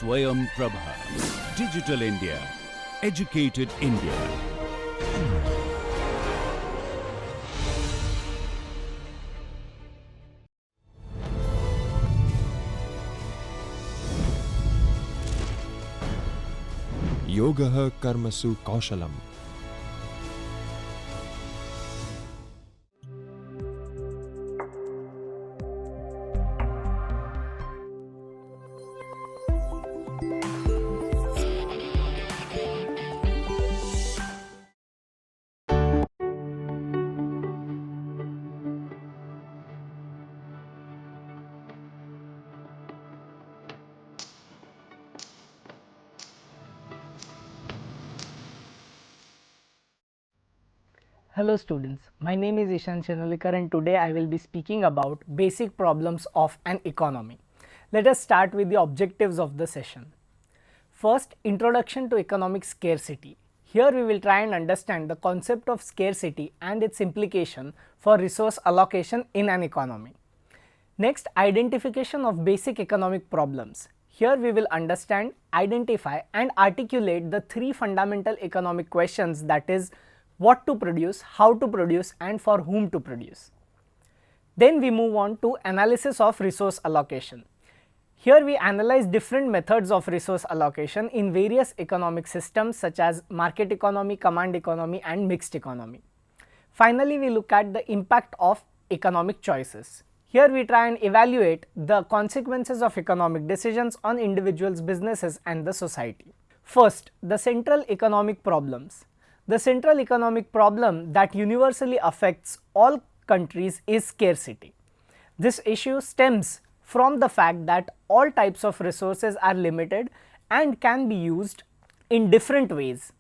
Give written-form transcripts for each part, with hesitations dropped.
Swayam Prabha. Digital India. Educated India. Yoga Karmasu Kaushalam. Hello students, my name is Ishan Chanalikar and today I will be speaking about basic problems of an economy. Let us start with the objectives of the session. First, introduction to economic scarcity. Here we will try and understand the concept of scarcity and its implication for resource allocation in an economy. Next, identification of basic economic problems. Here we will understand, identify and articulate the three fundamental economic questions, that is, what to produce, how to produce and for whom to produce. Then we move on to analysis of resource allocation. Here we analyze different methods of resource allocation in various economic systems such as market economy, command economy and mixed economy. Finally, we look at the impact of economic choices. Here we try and evaluate the consequences of economic decisions on individuals, businesses and the society. First, the central economic problems. The central economic problem that universally affects all countries is scarcity. This issue stems from the fact that all types of resources are limited and can be used in different ways.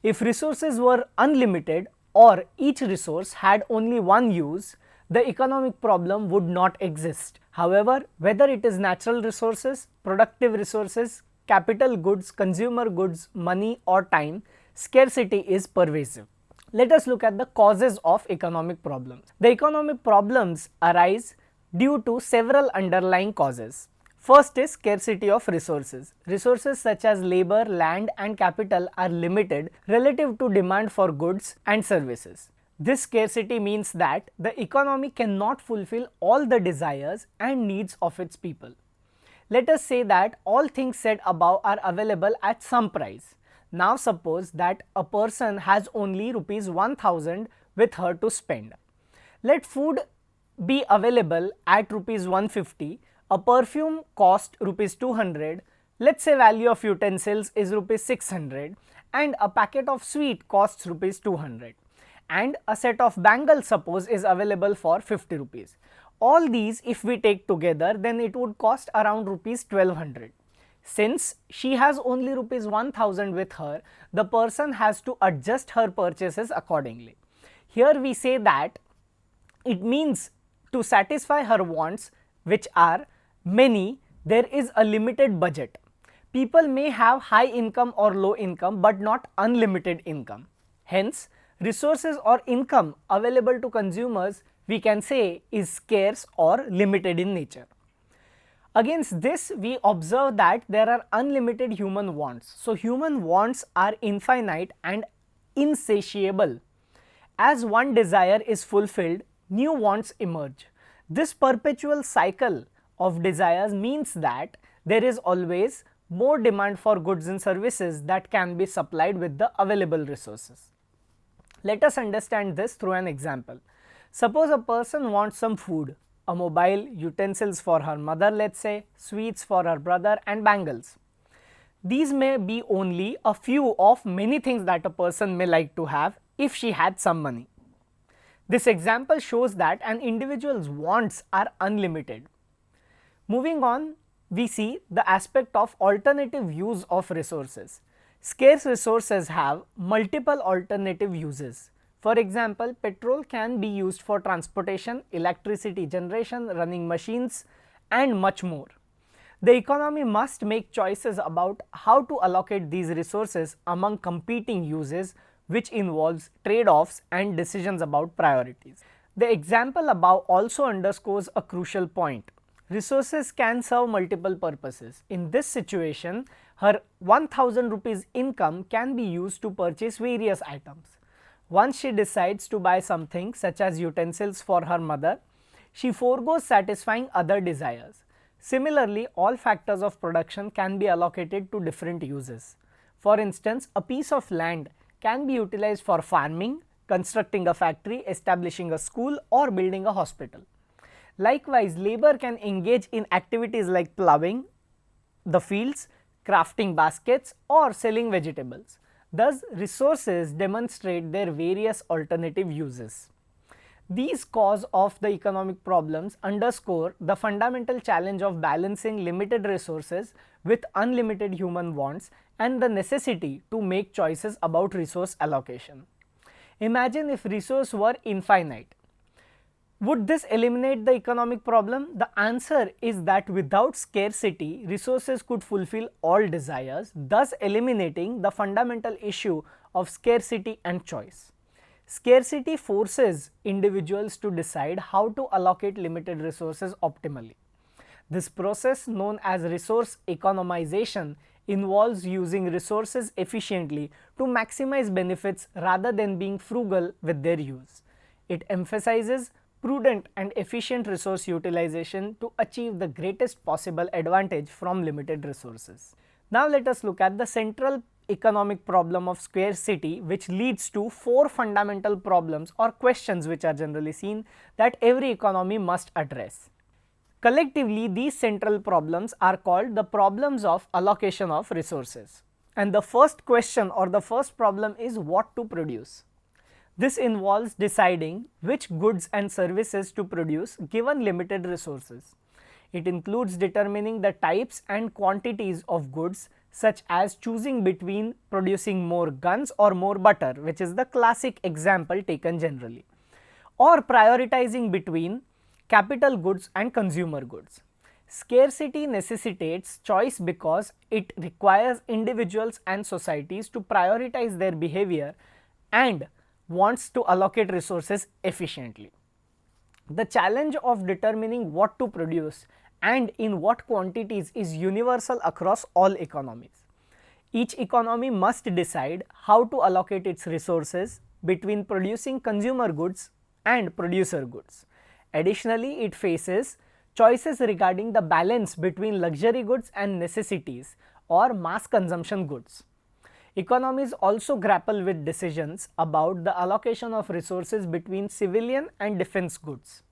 If resources were unlimited or each resource had only one use, the economic problem would not exist. However, whether it is natural resources, productive resources, capital goods, consumer goods, money or time, scarcity is pervasive. Let us look at the causes of economic problems. The economic problems arise due to several underlying causes. First is scarcity of resources. Resources such as labor, land and capital are limited relative to demand for goods and services. This scarcity means that the economy cannot fulfill all the desires and needs of its people. Let us say that all things said above are available at some price. Now suppose that a person has only rupees 1000 with her to spend. Let food be available at rupees 150, a perfume cost rupees 200, let's say value of utensils is rupees 600 and a packet of sweet costs rupees 200 and a set of bangles suppose is available for 50 rupees. All these if we take together, then it would cost around rupees 1200. Since she has only rupees 1000 with her, the person has to adjust her purchases accordingly. Here we say that it means to satisfy her wants, which are many, there is a limited budget. People may have high income or low income but not unlimited income. Hence, resources or income available to consumers, we can say, is scarce or limited in nature. Against this, we observe that there are unlimited human wants. So, human wants are infinite and insatiable. As one desire is fulfilled, new wants emerge. This perpetual cycle of desires means that there is always more demand for goods and services that can be supplied with the available resources. Let us understand this through an example. Suppose a person wants some food, a mobile, utensils for her mother, let's say, sweets for her brother and bangles. These may be only a few of many things that a person may like to have if she had some money. This example shows that an individual's wants are unlimited. Moving on, we see the aspect of alternative use of resources. Scarce resources have multiple alternative uses. For example, petrol can be used for transportation, electricity generation, running machines and much more. The economy must make choices about how to allocate these resources among competing uses, which involves trade-offs and decisions about priorities. The example above also underscores a crucial point. resources can serve multiple purposes. In this situation, her 1000 rupees income can be used to purchase various items. Once she decides to buy something such as utensils for her mother, she forgoes satisfying other desires. Similarly, all factors of production can be allocated to different uses. For instance, a piece of land can be utilized for farming, constructing a factory, establishing a school, or building a hospital. Likewise, labor can engage in activities like ploughing the fields, crafting baskets, or selling vegetables. Thus, resources demonstrate their various alternative uses. These cause of the economic problems underscore the fundamental challenge of balancing limited resources with unlimited human wants and the necessity to make choices about resource allocation. Imagine if resources were infinite. Would this eliminate the economic problem? The answer is that without scarcity, resources could fulfill all desires, thus eliminating the fundamental issue of scarcity and choice. Scarcity forces individuals to decide how to allocate limited resources optimally. This process, known as resource economization, involves using resources efficiently to maximize benefits rather than being frugal with their use. It emphasizes prudent and efficient resource utilization to achieve the greatest possible advantage from limited resources. Now let us look at the central economic problem of scarcity, which leads to 4 fundamental problems or questions which are generally seen that every economy must address. Collectively, these central problems are called the problems of allocation of resources. And the first question or the first problem is what to produce. This involves deciding which goods and services to produce given limited resources. It includes determining the types and quantities of goods, such as choosing between producing more guns or more butter, which is the classic example taken generally, or prioritizing between capital goods and consumer goods. Scarcity necessitates choice because it requires individuals and societies to prioritize their behavior and wants to allocate resources efficiently. The challenge of determining what to produce and in what quantities is universal across all economies. Each economy must decide how to allocate its resources between producing consumer goods and producer goods. Additionally, it faces choices regarding the balance between luxury goods and necessities or mass consumption goods. Economies also grapple with decisions about the allocation of resources between civilian and defense goods.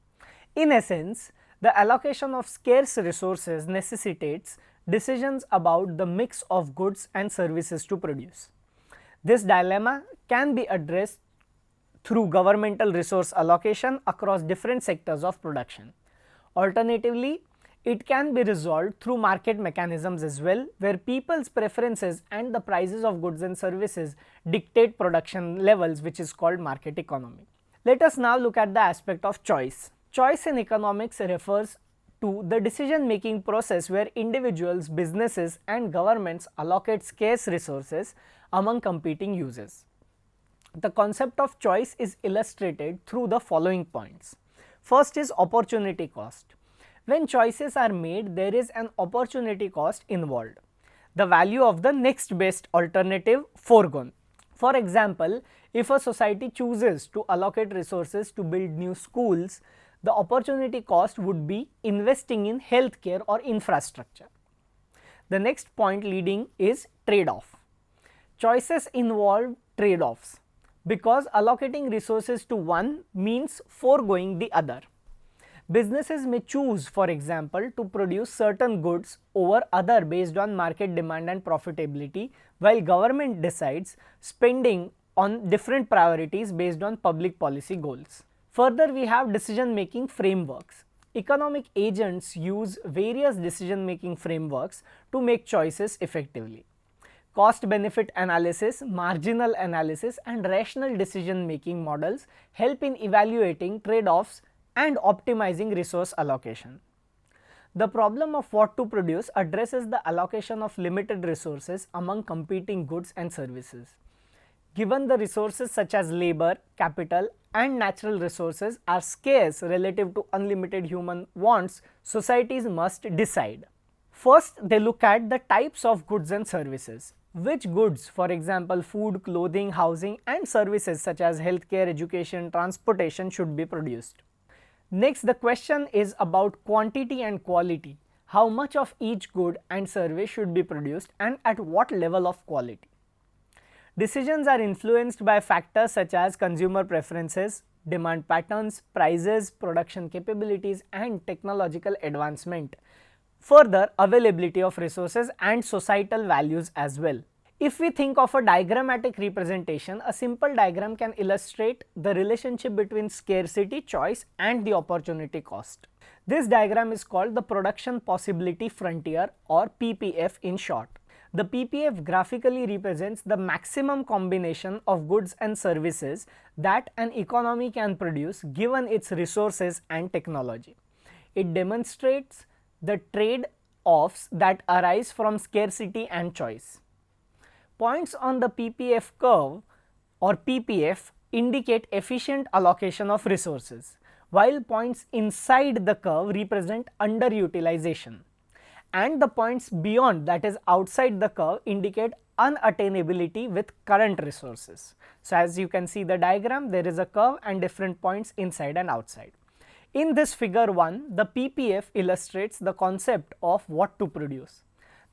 In essence, the allocation of scarce resources necessitates decisions about the mix of goods and services to produce. This dilemma can be addressed through governmental resource allocation across different sectors of production. Alternatively, it can be resolved through market mechanisms as well, where people's preferences and the prices of goods and services dictate production levels, which is called market economy. Let us now look at the aspect of choice. Choice in economics refers to the decision making process where individuals, businesses and governments allocate scarce resources among competing uses. The concept of choice is illustrated through the following points. First is opportunity cost. When choices are made, there is an opportunity cost involved. The value of the next best alternative foregone. For example, if a society chooses to allocate resources to build new schools, the opportunity cost would be investing in healthcare or infrastructure. The next point leading is trade-off. Choices involve trade-offs because allocating resources to one means foregoing the other. Businesses may choose, for example, to produce certain goods over other based on market demand and profitability, while government decides spending on different priorities based on public policy goals. Further, we have decision-making frameworks. Economic agents use various decision-making frameworks to make choices effectively. Cost-benefit analysis, marginal analysis and rational decision-making models help in evaluating trade-offs and optimizing resource allocation. The problem of what to produce addresses the allocation of limited resources among competing goods and services. Given the resources such as labor, capital and natural resources are scarce relative to unlimited human wants, societies must decide. First, they look at the types of goods and services. Which goods, for example food, clothing, housing and services such as healthcare, education, transportation should be produced. Next, the question is about quantity and quality. How much of each good and service should be produced and at what level of quality. Decisions are influenced by factors such as consumer preferences, demand patterns, prices, production capabilities and technological advancement. Further, availability of resources and societal values as well. If we think of a diagrammatic representation, a simple diagram can illustrate the relationship between scarcity, choice and the opportunity cost. This diagram is called the production possibility frontier or PPF in short. The PPF graphically represents the maximum combination of goods and services that an economy can produce given its resources and technology. It demonstrates the trade-offs that arise from scarcity and choice. Points on the PPF curve or PPF indicate efficient allocation of resources, while points inside the curve represent underutilization, and the points beyond, that is outside the curve, indicate unattainability with current resources. So, as you can see the diagram, there is a curve and different points inside and outside. In this figure 1, the PPF illustrates the concept of what to produce.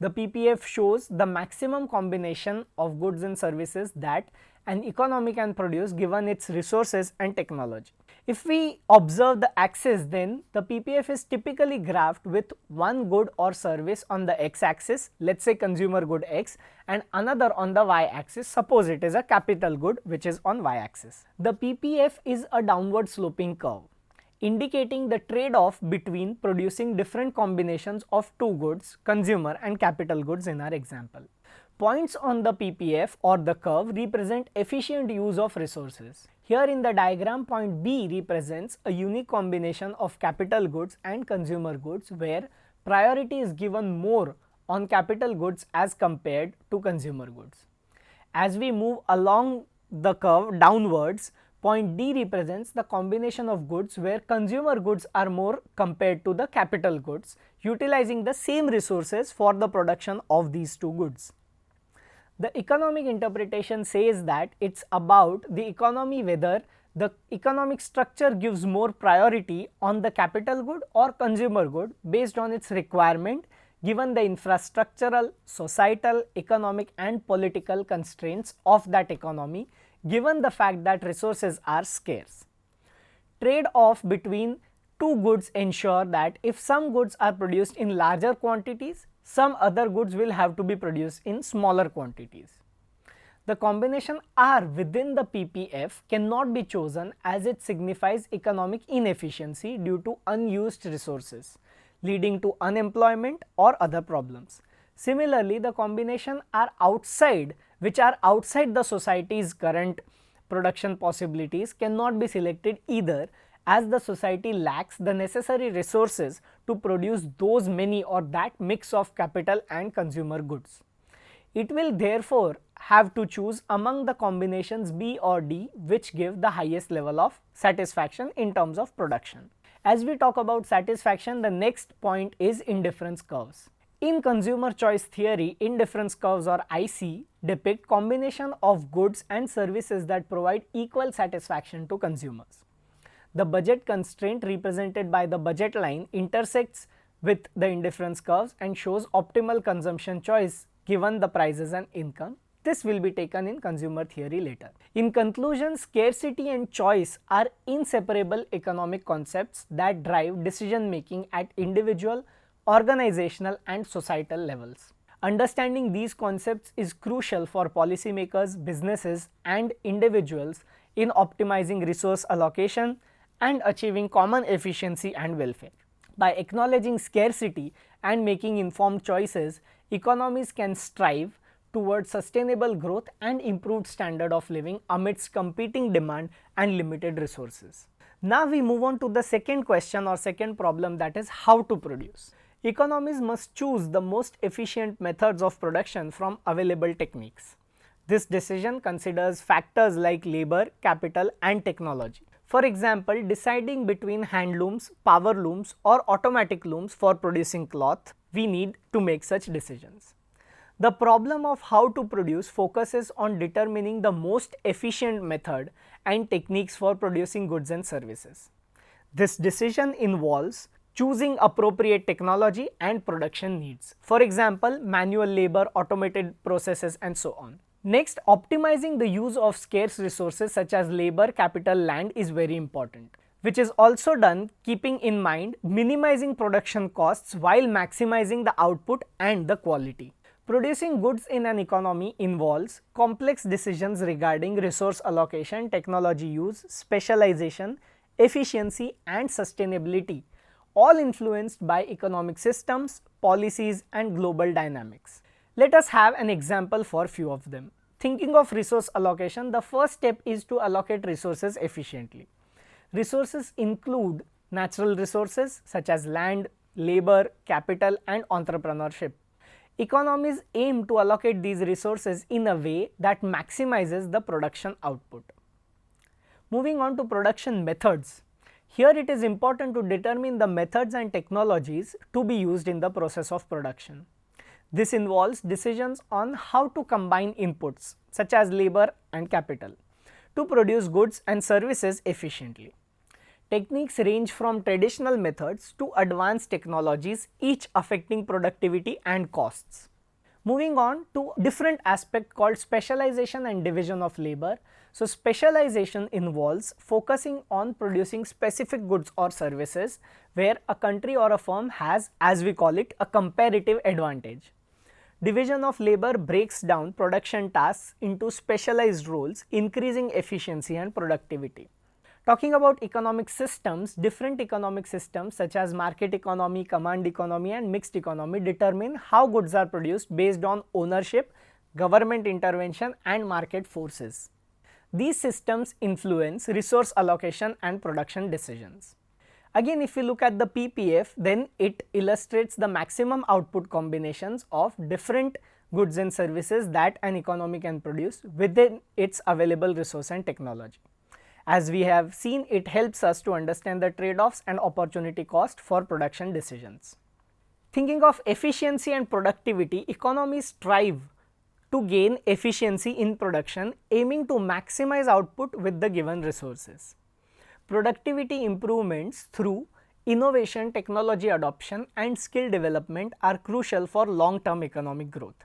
The PPF shows the maximum combination of goods and services that an economy can produce given its resources and technology. If we observe the axis, then the PPF is typically graphed with one good or service on the x-axis, let's say consumer good X, and another on the y-axis, suppose it is a capital good which is on y-axis. The PPF is a downward sloping curve, indicating the trade-off between producing different combinations of two goods, consumer and capital goods in our example. Points on the PPF or the curve represent efficient use of resources. Here in the diagram, point B represents a unique combination of capital goods and consumer goods where priority is given more on capital goods as compared to consumer goods. As we move along the curve downwards, point D represents the combination of goods where consumer goods are more compared to the capital goods, utilizing the same resources for the production of these two goods. The economic interpretation says that it's about the economy whether the economic structure gives more priority on the capital good or consumer good based on its requirement given the infrastructural, societal, economic and political constraints of that economy, given the fact that resources are scarce. Trade-off between two goods ensure that if some goods are produced in larger quantities, some other goods will have to be produced in smaller quantities. The combination R within the PPF cannot be chosen as it signifies economic inefficiency due to unused resources, leading to unemployment or other problems. Similarly, the combination R outside, which are outside the society's current production possibilities, cannot be selected either, as the society lacks the necessary resources to produce those many or that mix of capital and consumer goods. It will therefore have to choose among the combinations B or D which give the highest level of satisfaction in terms of production. As we talk about satisfaction, the next point is indifference curves. In consumer choice theory, indifference curves or IC depict combination of goods and services that provide equal satisfaction to consumers. The budget constraint represented by the budget line intersects with the indifference curves and shows optimal consumption choice given the prices and income. This will be taken in consumer theory later. In conclusion, scarcity and choice are inseparable economic concepts that drive decision making at individual, organizational and societal levels. Understanding these concepts is crucial for policymakers, businesses and individuals in optimizing resource allocation and achieving common efficiency and welfare. By acknowledging scarcity and making informed choices, economies can strive towards sustainable growth and improved standard of living amidst competing demand and limited resources. Now we move on to the second question or second problem, that is how to produce. Economies must choose the most efficient methods of production from available techniques. This decision considers factors like labor, capital and technology. For example, deciding between hand looms, power looms or automatic looms for producing cloth, we need to make such decisions. The problem of how to produce focuses on determining the most efficient method and techniques for producing goods and services. This decision involves choosing appropriate technology and production needs. For example, manual labor, automated processes and so on. Next, optimizing the use of scarce resources such as labor, capital, land is very important, which is also done keeping in mind minimizing production costs while maximizing the output and the quality. Producing goods in an economy involves complex decisions regarding resource allocation, technology use, specialization, efficiency and sustainability, all influenced by economic systems, policies and global dynamics. Let us have an example for few of them. Thinking of resource allocation, the first step is to allocate resources efficiently. Resources include natural resources such as land, labor, capital and entrepreneurship. Economies aim to allocate these resources in a way that maximizes the production output. Moving on to production methods. Here it is important to determine the methods and technologies to be used in the process of production. This involves decisions on how to combine inputs such as labor and capital to produce goods and services efficiently. Techniques range from traditional methods to advanced technologies, each affecting productivity and costs. Moving on to different aspect called specialization and division of labor. So, specialization involves focusing on producing specific goods or services where a country or a firm has, as we call it, a comparative advantage. Division of labor breaks down production tasks into specialized roles, increasing efficiency and productivity. Talking about economic systems, different economic systems such as market economy, command economy and mixed economy determine how goods are produced based on ownership, government intervention and market forces. These systems influence resource allocation and production decisions. Again, if we look at the PPF, then it illustrates the maximum output combinations of different goods and services that an economy can produce within its available resource and technology. As we have seen, it helps us to understand the trade-offs and opportunity cost for production decisions. Thinking of efficiency and productivity, economies strive to gain efficiency in production, aiming to maximize output with the given resources. Productivity improvements through innovation, technology adoption and skill development are crucial for long-term economic growth.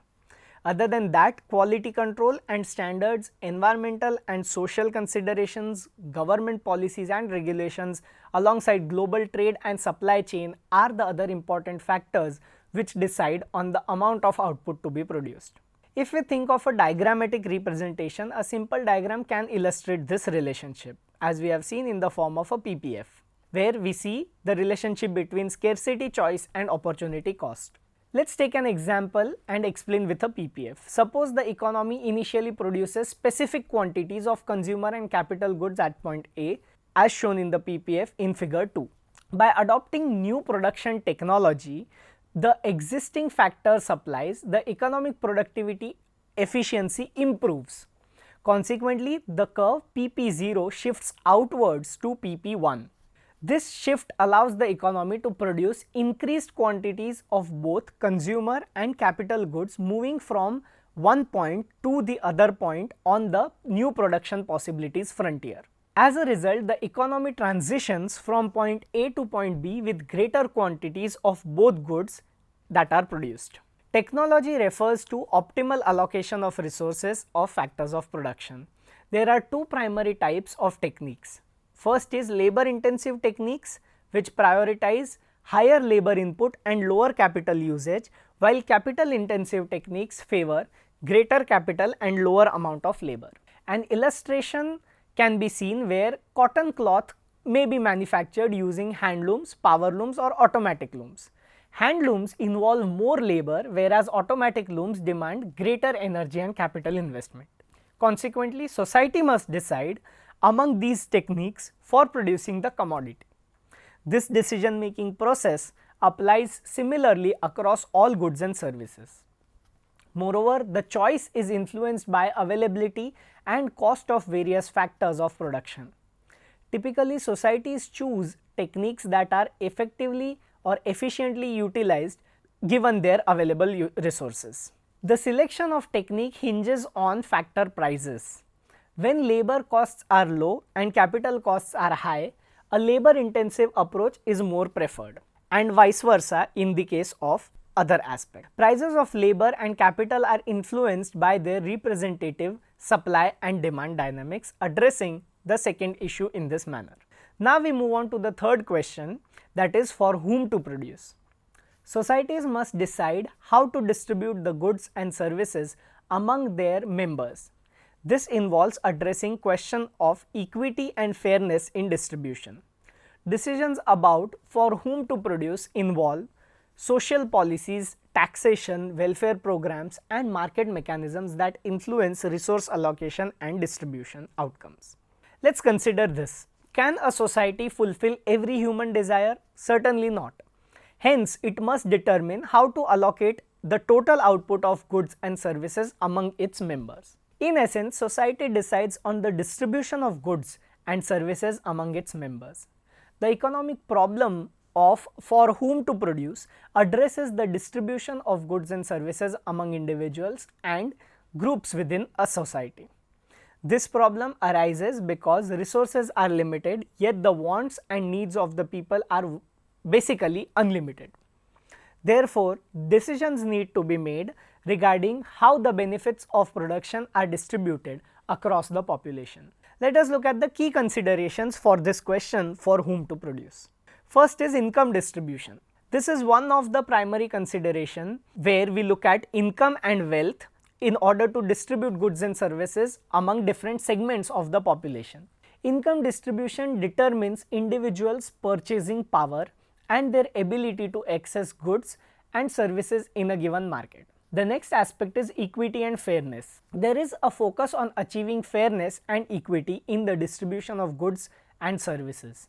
Other than that, quality control and standards, environmental and social considerations, government policies and regulations alongside global trade and supply chain are the other important factors which decide on the amount of output to be produced. If we think of a diagrammatic representation, a simple diagram can illustrate this relationship, as we have seen in the form of a PPF, where we see the relationship between scarcity, choice and opportunity cost. Let's take an example and explain with a PPF. Suppose the economy initially produces specific quantities of consumer and capital goods at point A, as shown in the PPF in figure 2. By adopting new production technology, the existing factor supplies, the economic productivity efficiency improves. Consequently, the curve PP0 shifts outwards to PP1. This shift allows the economy to produce increased quantities of both consumer and capital goods, moving from one point to the other point on the new production possibilities frontier. As a result, the economy transitions from point A to point B with greater quantities of both goods that are produced. Technology refers to optimal allocation of resources of factors of production. There are two primary types of techniques. First is labor intensive techniques, which prioritize higher labor input and lower capital usage, while capital intensive techniques favor greater capital and lower amount of labor. An illustration can be seen where cotton cloth may be manufactured using hand looms, power looms or automatic looms. Hand looms involve more labor, whereas automatic looms demand greater energy and capital investment. Consequently, society must decide among these techniques for producing the commodity. This decision making process applies similarly across all goods and services. Moreover, the choice is influenced by availability and cost of various factors of production. Typically, societies choose techniques that are effectively or efficiently utilized given their available resources. The selection of technique hinges on factor prices. When labor costs are low and capital costs are high, a labor intensive approach is more preferred, and vice versa in the case of other aspect. Prices of labor and capital are influenced by their representative supply and demand dynamics, addressing the second issue in this manner. Now we move on to the third question, that is for whom to produce. Societies must decide how to distribute the goods and services among their members. This involves addressing question of equity and fairness in distribution. Decisions about for whom to produce involve social policies, taxation, welfare programs, and market mechanisms that influence resource allocation and distribution outcomes. Let's consider this. Can a society fulfill every human desire? Certainly not. Hence, it must determine how to allocate the total output of goods and services among its members. In essence, society decides on the distribution of goods and services among its members. The economic problem of for whom to produce addresses the distribution of goods and services among individuals and groups within a society. This problem arises because resources are limited, yet the wants and needs of the people are basically unlimited. Therefore, decisions need to be made regarding how the benefits of production are distributed across the population. Let us look at the key considerations for this question, for whom to produce. First is income distribution. This is one of the primary consideration where we look at income and wealth in order to distribute goods and services among different segments of the population. Income distribution determines individuals' purchasing power and their ability to access goods and services in a given market. The next aspect is equity and fairness. There is a focus on achieving fairness and equity in the distribution of goods and services.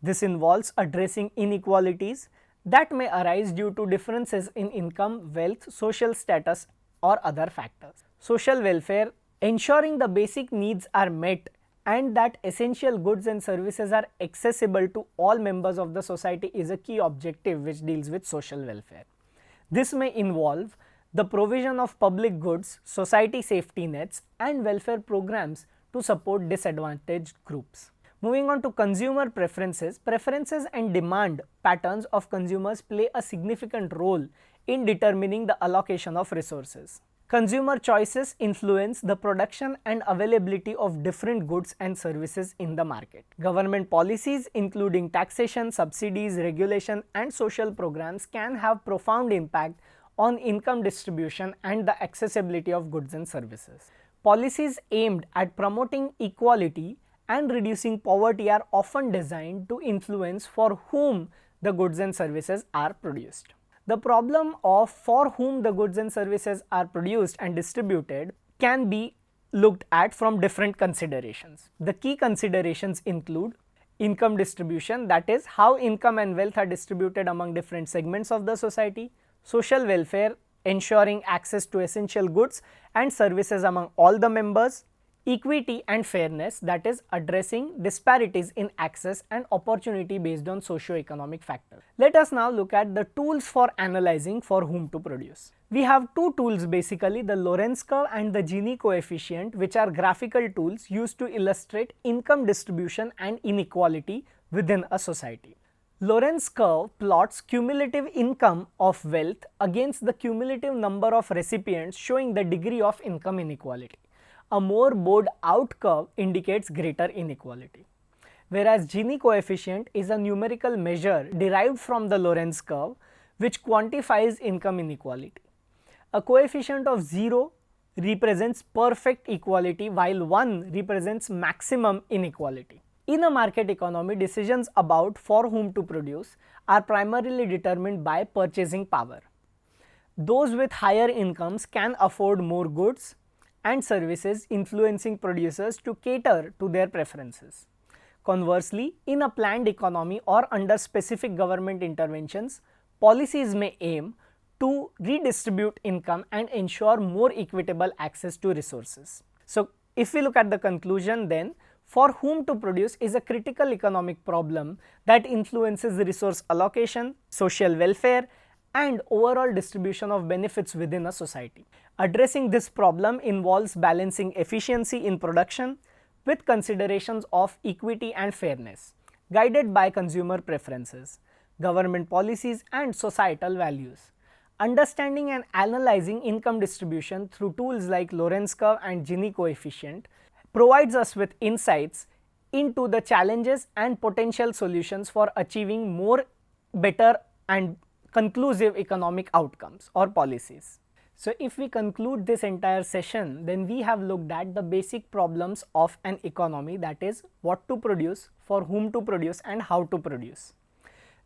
This involves addressing inequalities that may arise due to differences in income, wealth, social status, or other factors. Social welfare, ensuring the basic needs are met and that essential goods and services are accessible to all members of the society, is a key objective which deals with social welfare. This may involve the provision of public goods, society safety nets, and welfare programs to support disadvantaged groups. Moving on to consumer preferences, preferences and demand patterns of consumers play a significant role in determining the allocation of resources. Consumer choices influence the production and availability of different goods and services in the market. Government policies, including taxation, subsidies, regulation, and social programs, can have profound impact on income distribution and the accessibility of goods and services. Policies aimed at promoting equality and reducing poverty are often designed to influence for whom the goods and services are produced. The problem of for whom the goods and services are produced and distributed can be looked at from different considerations. The key considerations include income distribution, that is how income and wealth are distributed among different segments of the society; social welfare, ensuring access to essential goods and services among all the members; equity and fairness, that is addressing disparities in access and opportunity based on socio-economic factors. Let us now look at the tools for analyzing for whom to produce. We have two tools basically, the Lorenz curve and the Gini coefficient, which are graphical tools used to illustrate income distribution and inequality within a society. Lorenz curve plots cumulative income of wealth against the cumulative number of recipients, showing the degree of income inequality. A more bowed out curve indicates greater inequality, whereas Gini coefficient is a numerical measure derived from the Lorenz curve which quantifies income inequality. A coefficient of 0 represents perfect equality while 1 represents maximum inequality. In a market economy, decisions about for whom to produce are primarily determined by purchasing power. Those with higher incomes can afford more goods and services, influencing producers to cater to their preferences. Conversely, in a planned economy or under specific government interventions, policies may aim to redistribute income and ensure more equitable access to resources. So, if we look at the conclusion, then for whom to produce is a critical economic problem that influences resource allocation, social welfare, and overall distribution of benefits within a society. Addressing this problem involves balancing efficiency in production with considerations of equity and fairness, guided by consumer preferences, government policies, and societal values. Understanding and analyzing income distribution through tools like Lorenz curve and Gini coefficient provides us with insights into the challenges and potential solutions for achieving more better and conclusive economic outcomes or policies. So, if we conclude this entire session, then we have looked at the basic problems of an economy, that is what to produce, for whom to produce, and how to produce.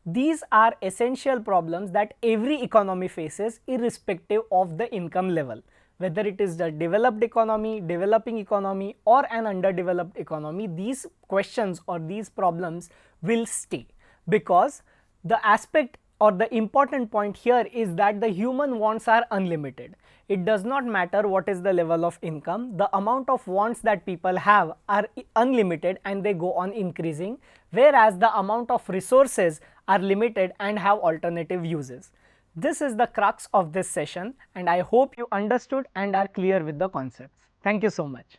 These are essential problems that every economy faces irrespective of the income level, whether it is the developed economy, developing economy, or an underdeveloped economy. These questions or these problems will stay, because the aspect or the important point here is that the human wants are unlimited. It does not matter what is the level of income, the amount of wants that people have are unlimited and they go on increasing, whereas the amount of resources are limited and have alternative uses. This is the crux of this session, and I hope you understood and are clear with the concepts. Thank you so much.